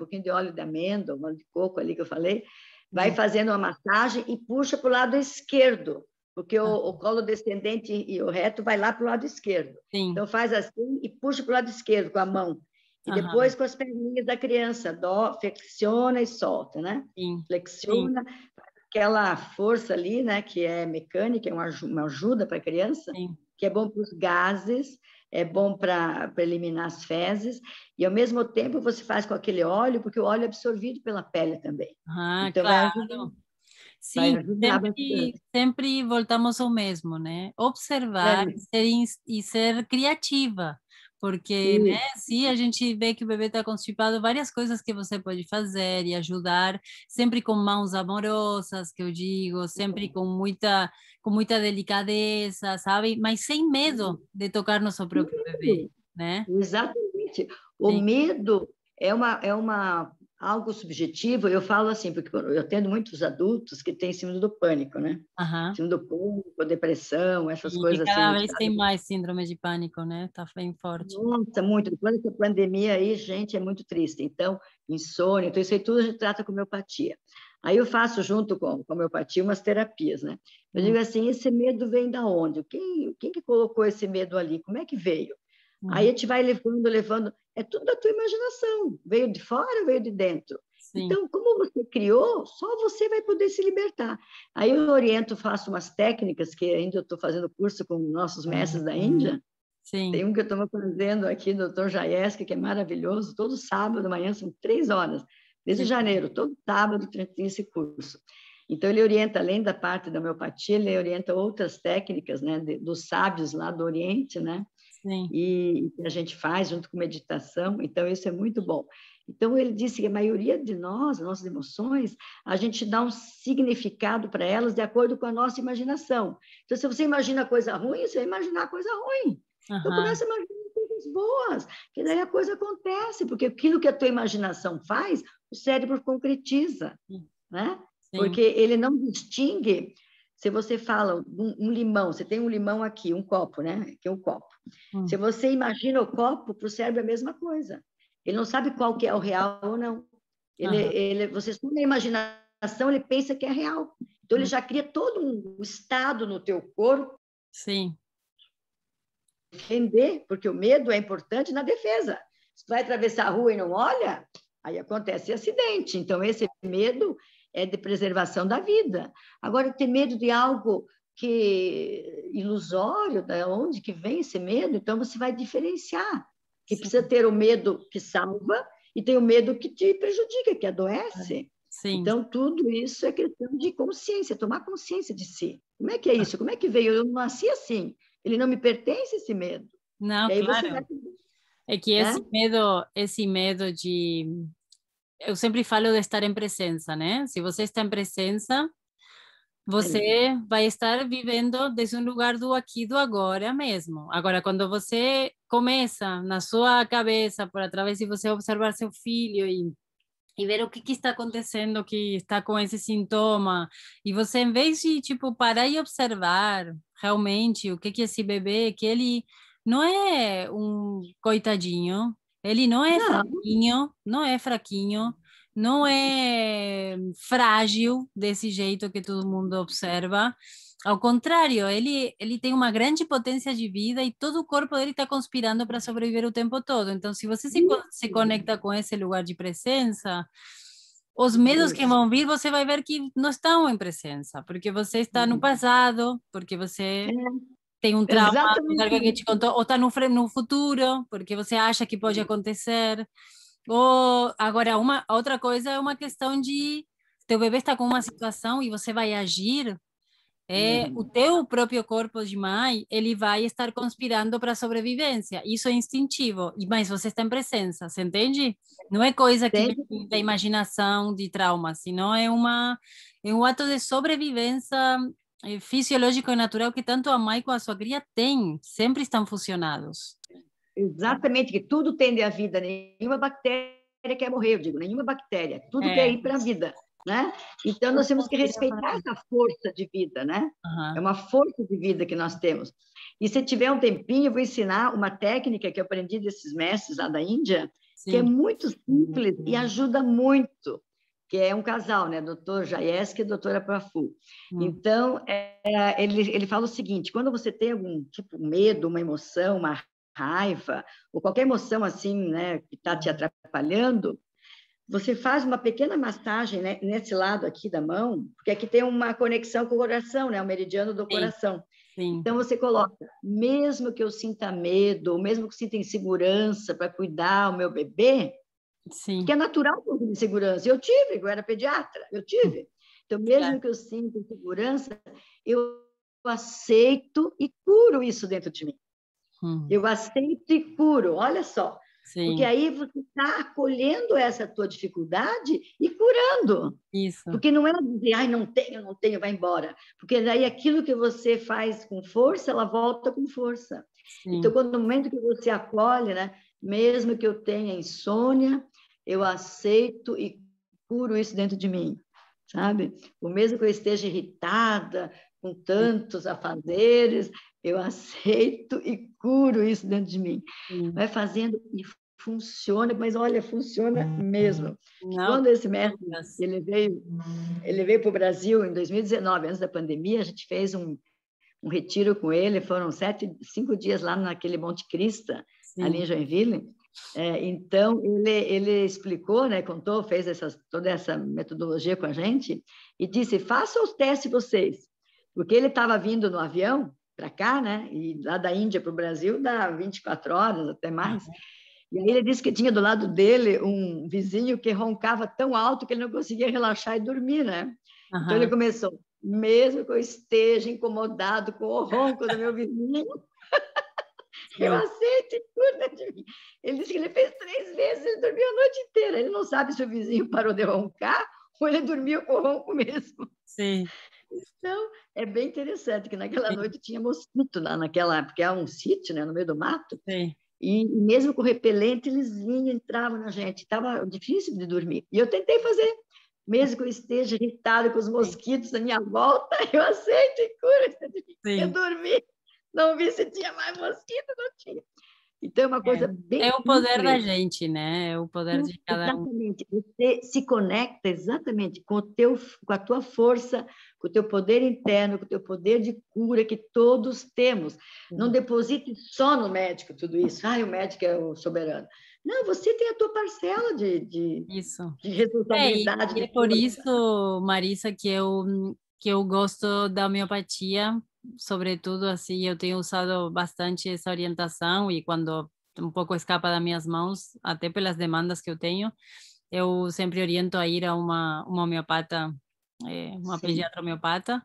de amêndoa, óleo de coco ali que eu falei, vai fazendo uma massagem e puxa para o lado esquerdo, porque o colo descendente e o reto vai lá para o lado esquerdo. Então, faz assim e puxa para o lado esquerdo com a mão. E depois com as perninhas da criança, flexiona e solta, né? Flexiona, aquela força ali, né, que é mecânica, é uma ajuda para a criança, que é bom para os gases, é bom para eliminar as fezes, e ao mesmo tempo você faz com aquele óleo, porque o óleo é absorvido pela pele também. Então, claro. Vai Sim, ajudar bastante. sempre voltamos ao mesmo, né? Observar e ser criativa, porque, né, se a gente vê que o bebê está constipado, várias coisas que você pode fazer e ajudar, sempre com mãos amorosas, que eu digo, sempre com muita delicadeza, sabe? Mas sem medo de tocar no seu próprio bebê, né? Exatamente. O medo é algo subjetivo. Eu falo assim, porque eu atendo muitos adultos que têm síndrome do pânico, né? Síndrome do pânico, depressão, essas coisas assim. Cada vez tem mais síndrome de pânico, né? Tá bem forte. Nossa, muito. Depois dessa pandemia aí, gente, é muito triste. Então, insônia, então isso aí tudo a gente trata com homeopatia. Aí eu faço junto com a homeopatia umas terapias, né? Eu digo assim, esse medo vem da onde? Quem que colocou esse medo ali? Como é que veio? Aí a gente vai levando, é tudo da tua imaginação. Veio de fora, veio de dentro. Então, como você criou, só você vai poder se libertar. Aí eu oriento, faço umas técnicas, que ainda eu estou fazendo curso com nossos mestres da Índia. Tem um que eu estou fazendo aqui, Dr. Jayeski, que é maravilhoso, todo sábado, amanhã são 3 horas, desde janeiro, todo sábado tem esse curso. Então, ele orienta, além da parte da homeopatia, ele orienta outras técnicas, né, dos sábios lá do Oriente, né? E a gente faz junto com meditação, então isso é muito bom. Então, ele disse que a maioria de nós, nossas emoções, a gente dá um significado para elas de acordo com a nossa imaginação. Então, se você imagina coisa ruim, você vai imaginar coisa ruim. Então, começa a imaginar coisas boas, que daí a coisa acontece, porque aquilo que a tua imaginação faz, o cérebro concretiza, né? Porque ele não distingue. Se você fala um limão, você tem um limão aqui, um copo, né? Aqui é um copo. Se você imagina o copo, para o cérebro é a mesma coisa. Ele não sabe qual que é o real ou não. Você só na imaginação, ele pensa que é real. Então, ele já cria todo um estado no teu corpo. Defender, porque o medo é importante na defesa. Se tu vai atravessar a rua e não olha, Aí acontece acidente. Então, esse medo é de preservação da vida. Agora, ter medo de algo que ilusório, da onde que vem esse medo? Então, você vai diferenciar. Que precisa ter o medo que salva e tem o medo que te prejudica, que adoece. Sim. Então, tudo isso é questão de consciência, tomar consciência de si. Como é que é isso? Como é que veio? Eu não nasci assim. Ele não me pertence, esse medo. Não, E aí claro. você vai... É que esse medo de... Eu sempre falo de estar em presença, né? Se você está em presença, você vai estar vivendo desde um lugar do aqui, do agora mesmo. Agora, quando você começa na sua cabeça, por através de você observar seu filho e ver o que está acontecendo, que está com esse sintoma, e você, em vez de, tipo, parar e observar realmente o que esse bebê, que ele não é um coitadinho, ele não é Não, fraquinho, não é fraquinho, não é frágil desse jeito que todo mundo observa. Ao contrário, ele tem uma grande potência de vida e todo o corpo dele está conspirando para sobreviver o tempo todo. Então, se você se conecta com esse lugar de presença, os medos que vão vir, você vai ver que não estão em presença, porque você está no passado, porque você tem um trauma, exatamente alguém que te isso. contou, ou está no futuro, porque você acha que pode acontecer. Ou agora uma outra coisa é uma questão de teu bebê está com uma situação e você vai agir, o teu próprio corpo de mãe, ele vai estar conspirando para a sobrevivência. Isso é instintivo, mas você está em presença, você entende? Não é coisa que vem da imaginação, de trauma, senão é um ato de sobrevivência fisiológico e natural que tanto a mãe como a sua cria têm, sempre estão funcionados. Exatamente, que tudo tende à vida, nenhuma bactéria quer morrer, eu digo, nenhuma bactéria, tudo quer ir para a vida, né? Então, nós temos que respeitar essa força de vida, né? É uma força de vida que nós temos. E se tiver um tempinho, eu vou ensinar uma técnica que eu aprendi desses mestres lá da Índia, que é muito simples e ajuda muito, que é um casal, né? Doutor Jayeski e doutora Prafu. Então, ele fala o seguinte, quando você tem algum tipo de medo, uma emoção, uma raiva, ou qualquer emoção assim, né, que está te atrapalhando, você faz uma pequena massagem, né, nesse lado aqui da mão, porque aqui tem uma conexão com o coração, né, o meridiano do coração. Sim. Então, você coloca, mesmo que eu sinta medo, ou mesmo que eu sinta insegurança para cuidar o meu bebê, Sim. que é natural ter insegurança. Eu tive, eu era pediatra, eu tive. Então, mesmo que eu sinta insegurança, eu aceito e curo isso dentro de mim. Eu aceito e curo, olha só. Sim. Porque aí você está acolhendo essa tua dificuldade e curando. Isso. Porque não é dizer, ai, não tenho, vai embora. Porque daí aquilo que você faz com força, ela volta com força. Sim. Então, quando no momento que você acolhe, né, mesmo que eu tenha insônia, eu aceito e curo isso dentro de mim, sabe? O mesmo que eu esteja irritada, com tantos afazeres, eu aceito e curo isso dentro de mim. Vai fazendo e funciona, mas olha, funciona mesmo. Não, quando esse mestre ele veio para o Brasil em 2019, antes da pandemia, a gente fez um retiro com ele, foram 5 dias lá naquele Monte Crista, ali em Joinville. Então, ele explicou, né, contou, fez toda essa metodologia com a gente e disse, façam os testes vocês. Porque ele estava vindo no avião para cá, né? E lá da Índia para o Brasil dá 24 horas, até mais. E aí ele disse que tinha do lado dele um vizinho que roncava tão alto que ele não conseguia relaxar e dormir, né? Então ele começou, mesmo que eu esteja incomodado com o ronco do meu vizinho, eu aceito e curo de mim. Ele disse que ele fez 3 vezes, ele dormiu a noite inteira. Ele não sabe se o vizinho parou de roncar ou ele dormiu com o ronco mesmo. Sim. Então, é bem interessante que naquela noite tinha mosquito lá naquela, porque é um sítio, né, no meio do mato. Sim. E mesmo com repelente, eles vinham, entravam na gente. Estava difícil de dormir. E eu tentei fazer. Mesmo que eu esteja irritada com os mosquitos à minha volta, eu aceito e curo. Eu dormi. Não vi se tinha mais mosquito, não tinha. Então, é uma coisa bem É o poder da simples. gente, né? É o poder de cada um. Exatamente. Você se conecta exatamente com a tua força, com o teu poder interno, com o teu poder de cura que todos temos. Não deposite só no médico tudo isso. O médico é o soberano. Não, você tem a tua parcela Isso. de E responsabilidade, é de por força. isso, Marisa, que eu gosto da homeopatia, sobretudo assim, eu tenho usado bastante essa orientação e quando um pouco escapa das minhas mãos, até pelas demandas que eu tenho, eu sempre oriento a ir a uma homeopata, uma Sim. pediatra homeopata,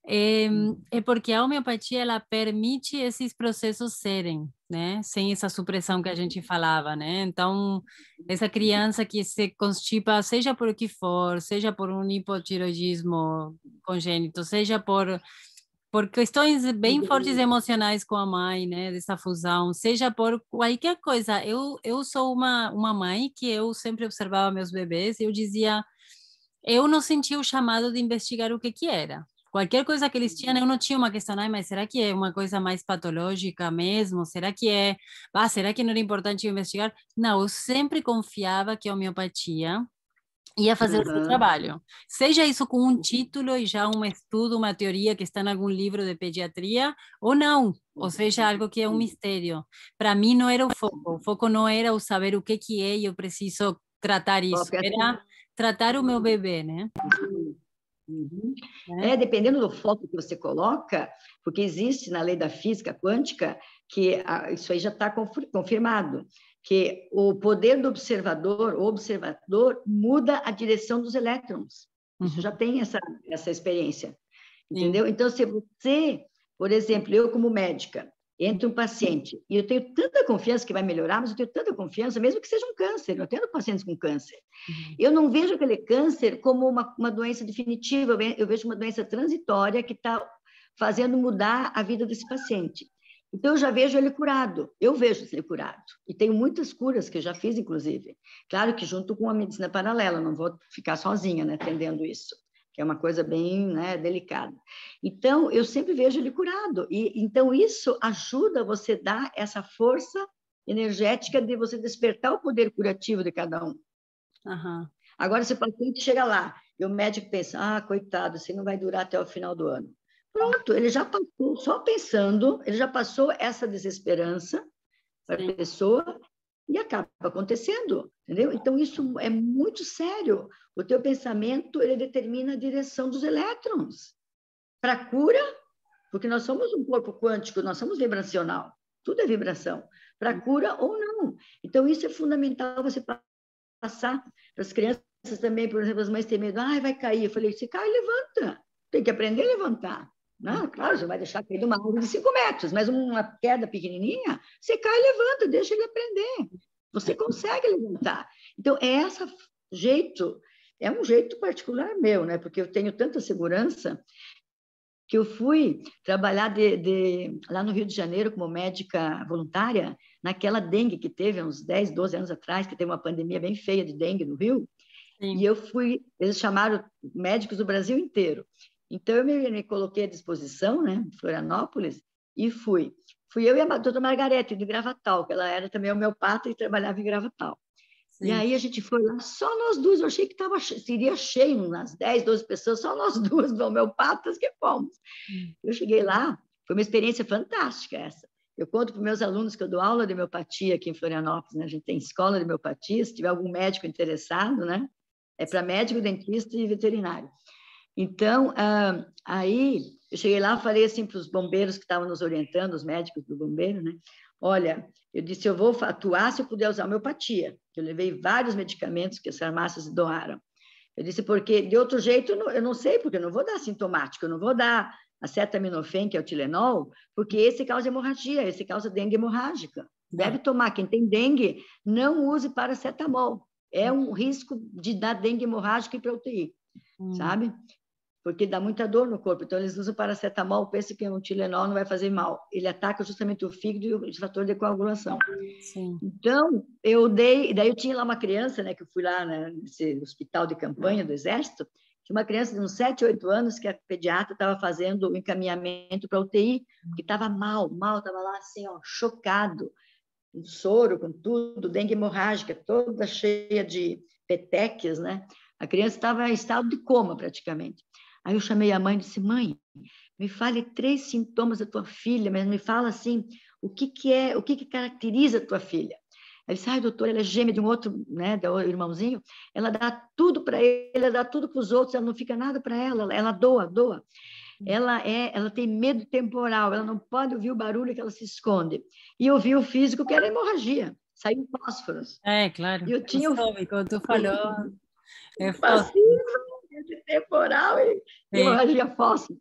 é porque a homeopatia ela permite esses processos serem, né? Sem essa supressão que a gente falava, né? Então, essa criança que se constipa, seja por o que for, seja por um hipotiroidismo congênito, seja por questões bem fortes emocionais com a mãe, né? Dessa fusão, seja por qualquer coisa. Eu sou uma mãe que eu sempre observava meus bebês e eu dizia, eu não sentia o chamado de investigar o que era. Qualquer coisa que eles tinham, eu não tinha uma questão, ai, mas será que é uma coisa mais patológica mesmo? Será que não era importante eu investigar? Não, eu sempre confiava que a homeopatia ia fazer o seu Uhum. trabalho. Seja isso com um título e já um estudo, uma teoria que está em algum livro de pediatria, ou não, ou seja, algo que é um mistério. Para mim não era o foco não era o saber o que é e eu preciso tratar isso, Qualquer era tratar o meu bebê, né? Uhum. Né? Dependendo do foco que você coloca, porque existe na lei da física quântica que isso aí já está confirmado, que o poder do observador, o observador muda a direção dos elétrons. Isso já Uhum, tem essa experiência, sim. entendeu? Então, se você, por exemplo, eu como médica, entra um paciente e eu tenho tanta confiança que vai melhorar, mas eu tenho tanta confiança, mesmo que seja um câncer, eu tenho pacientes com câncer. Uhum, Eu não vejo aquele câncer como uma doença definitiva, eu vejo uma doença transitória que está fazendo mudar a vida desse paciente. Então, eu já vejo ele curado, eu vejo ele curado. E tenho muitas curas que eu já fiz, inclusive. Claro que junto com a medicina paralela, não vou ficar sozinha, né, atendendo isso, que é uma coisa bem, né, delicada. Então, eu sempre vejo ele curado. E então, isso ajuda você a dar essa força energética de você despertar o poder curativo de cada um. aham, Agora, se o paciente chega lá e o médico pensa, coitado, isso não vai durar até o final do ano. Pronto, ele já passou, só pensando, ele já passou essa desesperança para a sim. pessoa e acaba acontecendo, entendeu? Então, isso é muito sério. O teu pensamento, ele determina a direção dos elétrons. Para a cura, porque nós somos um corpo quântico, nós somos vibracional, tudo é vibração. Para a cura ou não. Então, isso é fundamental você passar para as crianças também, por exemplo, as mães têm medo, vai cair. Eu falei, se cai, levanta. Tem que aprender a levantar. Não, claro, você vai deixar cair de uma árvore de 5 metros, mas uma queda pequenininha, você cai e levanta, deixa ele aprender. Você consegue levantar. Então, jeito, é um jeito particular meu, né? Porque eu tenho tanta segurança que eu fui trabalhar lá no Rio de Janeiro como médica voluntária, naquela dengue que teve uns 10, 12 anos atrás, que teve uma pandemia bem feia de dengue no Rio, e Sim. eu fui, eles chamaram médicos do Brasil inteiro. Então, eu me coloquei à disposição, né, em Florianópolis, e fui. Fui eu e a doutora Margarete, de Gravatal, que ela era também homeopata e trabalhava em Gravatal. E Sim. aí a gente foi lá, só nós duas, eu achei que seria cheio, umas 10, 12 pessoas, só nós duas, homeopatas que fomos. Eu cheguei lá, foi uma experiência fantástica essa. Eu conto para meus alunos que eu dou aula de homeopatia aqui em Florianópolis, né? A gente tem escola de homeopatia, se tiver algum médico interessado, né? É para médico, dentista e veterinário. Então, aí eu cheguei lá, falei assim para os bombeiros que estavam nos orientando, os médicos do bombeiro, né? Olha, eu disse, eu vou atuar se eu puder usar homeopatia. Eu levei vários medicamentos que as farmácias doaram. Eu disse, porque de outro jeito eu não sei, porque eu não vou dar sintomático, eu não vou dar acetaminofén, que é o Tilenol, porque esse causa hemorragia, esse causa dengue hemorrágica. Deve tomar. Quem tem dengue, não use paracetamol. É um risco de dar dengue hemorrágica e para UTI, sabe? Porque dá muita dor no corpo. Então, eles usam paracetamol, pensam que um Tilenol não vai fazer mal. Ele ataca justamente o fígado e o fator de coagulação. Sim. Então, daí eu tinha lá uma criança, né, que eu fui lá nesse hospital de campanha do Exército, tinha uma criança de uns 7, 8 anos que a pediatra estava fazendo o encaminhamento para UTI, que estava mal, estava lá assim, ó, chocado. soro, com tudo, dengue hemorrágica, toda cheia de petequias, né? A criança estava em estado de coma, praticamente. Aí eu chamei a mãe e disse, mãe, me fale 3 sintomas da tua filha, mas me fala assim, o que caracteriza a tua filha? Ela disse, ai, doutor, ela é gêmea de um outro, né, do irmãozinho, ela dá tudo para ele, ela dá tudo para os outros, ela não fica nada para ela doa. Ela tem medo temporal, ela não pode ouvir o barulho que ela se esconde. E ouvir o físico, que era hemorragia, saiu fósforos. É, claro. E eu tinha o Soube, como tu falou, é fósforo. passivo, temporal e Sim. hemorragia fósforo.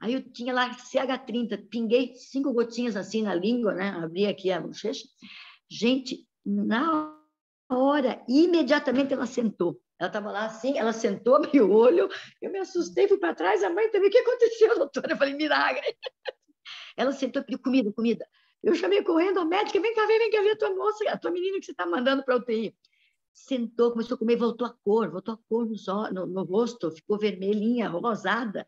Aí eu tinha lá CH30, pinguei 5 gotinhas assim na língua, né? Abri aqui a bochecha. Gente, na hora, imediatamente ela sentou. Ela estava lá assim, ela sentou, abriu o olho, eu me assustei, fui para trás, a mãe também, o que aconteceu, doutora? Eu falei, milagre. Ela sentou e pediu comida. Eu chamei correndo a médica, vem cá ver a tua moça, a tua menina que você está mandando para a UTI. Sentou, começou a comer, voltou a cor no rosto, ficou vermelhinha, rosada.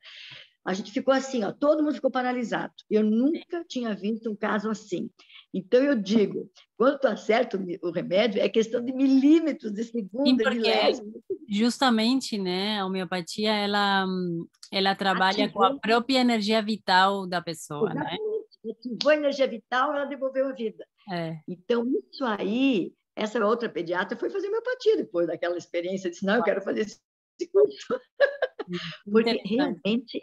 A gente ficou assim, ó, todo mundo ficou paralisado. Eu nunca tinha visto um caso assim. Então, eu digo, quando tu acerta o remédio, é questão de milímetros, de Sim, segundo, de porque milésimo. justamente, né, a homeopatia, ela trabalha com a Ativou, própria energia vital da pessoa, né? exatamente. Ativou a energia vital, ela devolveu a vida. É. Então, isso aí, essa outra pediatra foi fazer homeopatia depois daquela experiência. Disse, não, eu quero fazer esse curso. Porque Interessante. realmente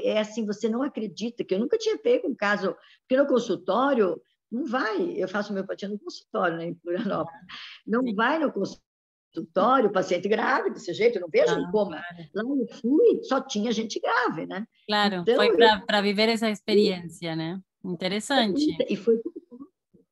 é assim, você não acredita, que eu nunca tinha pego um caso, porque no consultório não vai, eu faço homeopatia no consultório, né, em Florianópolis, não vai no consultório paciente grave desse jeito, eu não vejo em Ah, coma. Lá eu fui, só tinha gente grave, né? claro, Então, foi para viver essa experiência, né? Interessante. e foi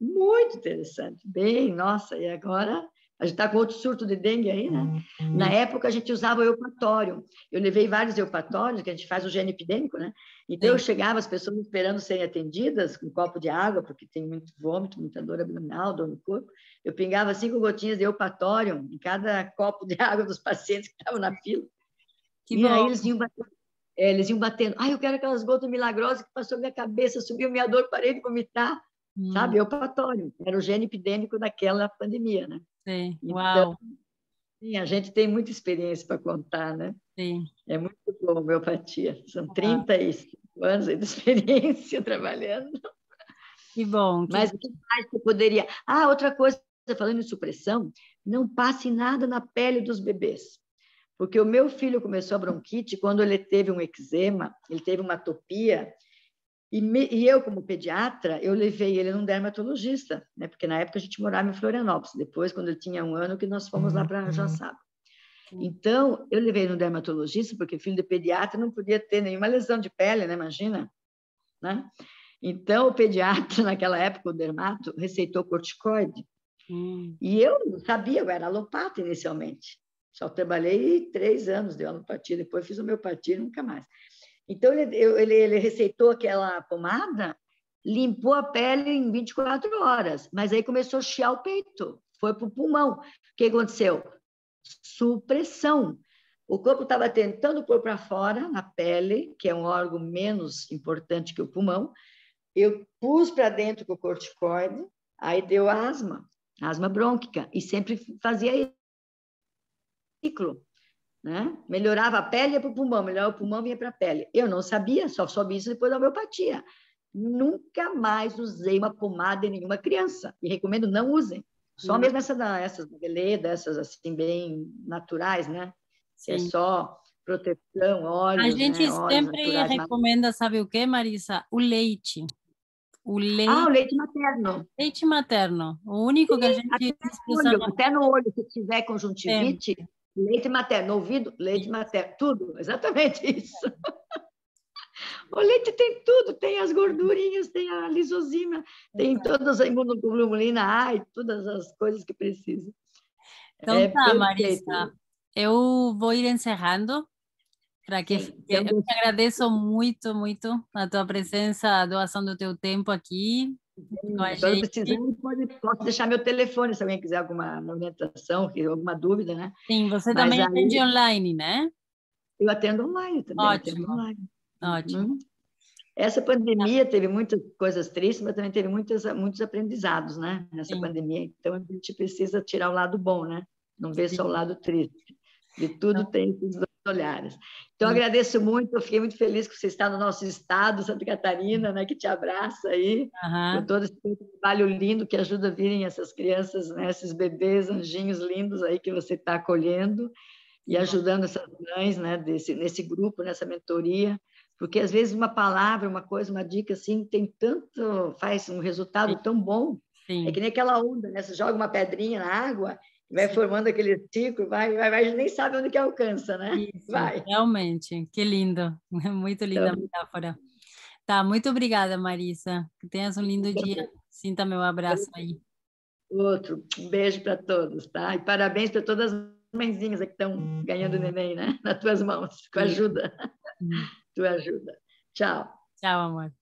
muito interessante, bem, nossa, e agora a gente está com outro surto de dengue aí, né? Na época a gente usava o eupatório. Eu levei vários eupatórios, que a gente faz o gene epidêmico, né? Então Sim. eu chegava, as pessoas esperando serem atendidas com um copo de água, porque tem muito vômito, muita dor abdominal, dor no corpo. Eu pingava 5 gotinhas de eupatório em cada copo de água dos pacientes que estavam na fila. Que E aí bom. eles iam batendo. Ai, eu quero aquelas gotas milagrosas que passou minha cabeça, subiu minha dor, parei de vomitar. Sabe, eupatório. Era o gene epidêmico daquela pandemia, né? Sim. Então, Uau. sim, a gente tem muita experiência para contar, né? Sim. É muito bom a homeopatia. São Uau. 35 anos de experiência trabalhando. Que bom. Mas o que mais que poderia... Ah, outra coisa, falando em supressão, não passe nada na pele dos bebês. Porque o meu filho começou a bronquite quando ele teve um eczema, ele teve uma atopia, e eu, como pediatra, eu levei ele num dermatologista, né? Porque na época a gente morava em Florianópolis. Depois, quando ele tinha 1 ano, que nós fomos lá para Joaçaba. Então, eu levei no dermatologista, porque filho de pediatra não podia ter nenhuma lesão de pele, né? Imagina, né? Então, o pediatra, naquela época, o dermato, receitou corticoide. E eu não sabia, eu era alopata inicialmente. Só trabalhei 3 anos de alopatia, depois fiz homeopatia e nunca mais. Então, ele receitou aquela pomada, limpou a pele em 24 horas, mas aí começou a chiar o peito, foi para o pulmão. O que aconteceu? Supressão. O corpo estava tentando pôr para fora, na pele, que é um órgão menos importante que o pulmão. Eu pus para dentro com o corticoide, aí deu asma brônquica, e sempre fazia ciclo. Né? Melhorava a pele, ia para o pulmão, melhorava o pulmão, ia para a pele. Eu não sabia, só soube isso depois da homeopatia. Nunca mais usei uma pomada em nenhuma criança. E recomendo não usem. Só mesmo essas Veleda, essas assim, bem naturais, né? Que é só proteção, A óleos, gente né? Óleos sempre naturais. recomenda, sabe o quê, Marisa? O leite. O Ah, o leite, leite materno. leite materno. O único que a gente diz para os Até no olho, se tiver conjuntivite, leite materno. Ouvido, leite materno. Tudo, exatamente isso. O leite tem tudo, tem as gordurinhas, tem a lisozima, tem todas a imunoglobulina A e todas as coisas que precisa. Então É tá, Marisa. perfeito. Eu vou ir encerrando. Sim, Eu então, te agradeço muito, muito a tua presença, a doação do teu tempo aqui com a quando gente. precisar, posso deixar meu telefone, se alguém quiser alguma orientação, alguma dúvida, né? Sim, você Mas também atende aí online, né? eu atendo online também, atendo Ótimo, online. ótimo. Essa pandemia teve muitas coisas tristes, mas também teve muitos aprendizados, né? Nessa Sim, pandemia. Então, a gente precisa tirar o lado bom, né? Não ver só o sim. lado triste. De tudo Então, tem esses dois olhares. Então, sim. agradeço muito. Eu fiquei muito feliz que você está no nosso estado, Santa Catarina, né? Que te abraça aí, com Aham. todo esse trabalho lindo que ajuda a virem essas crianças, né? Esses bebês, anjinhos lindos aí que você está acolhendo e Que bom. ajudando essas mães, né, nesse grupo, nessa mentoria, porque às vezes uma palavra, uma coisa, uma dica assim, tem tanto, faz um Sim, resultado tão bom, é que sim, nem aquela onda, né? Você joga uma pedrinha na água, vai sim. formando aquele ciclo, vai, nem sabe onde que alcança, né? Isso, Vai. realmente. Que lindo. Muito linda a Então, metáfora. Tá, muito obrigada, Marisa. Que tenhas um lindo dia. Sinta meu abraço aí. outro, um beijo para todos, tá? E parabéns para todas as mãezinhas que estão ganhando neném, né? Nas tuas mãos, com a Sim. ajuda, tua ajuda. Tchau. Tchau, amor.